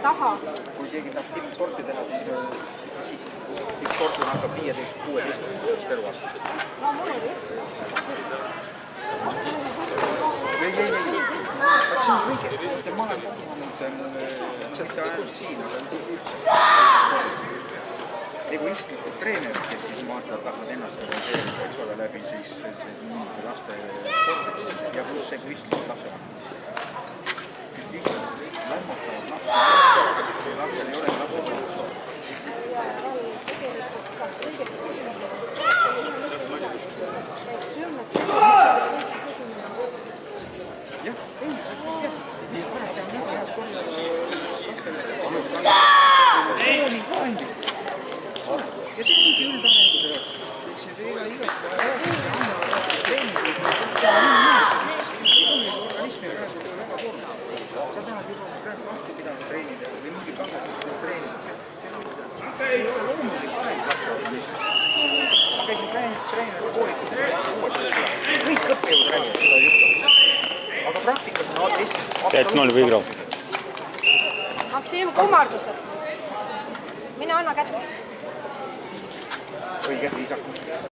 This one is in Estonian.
taha. Kui keegi tahab tippsporti teha, siis tippsportlane hakkab 15-16 eluaastased. No mul oli üks. Ei. Vaat see on kõige, ma olen kohanud sealt ainult siin, aga üldse egoistlikud treenerid, kes siis vaatavad, tahavad ennast organiseerida, eks ole, läbi siis laste spordi ja pluss egoistlikud lapsevanemad, kes lihtsalt lämmutavad lapsel ei ole lapsevanemad. Jah, ei, nii parem on nii heas korras lastele. Ja see ongi üldarenduse jaoks. See ei ole igast organismi praegu väga korda. Sa tahad juba praegu vastu pidada treenida või mingi kangastusega treenida. See ei ole loomulik aeg lapse organismi. Ma käisin treenerga koolikud. Kõik õppejõud räägivad seda juttu. Aga praktikas on Eesti 5-0 võigrau. Maksim, kummardused. Mine anna kätte. Õige, viisakus.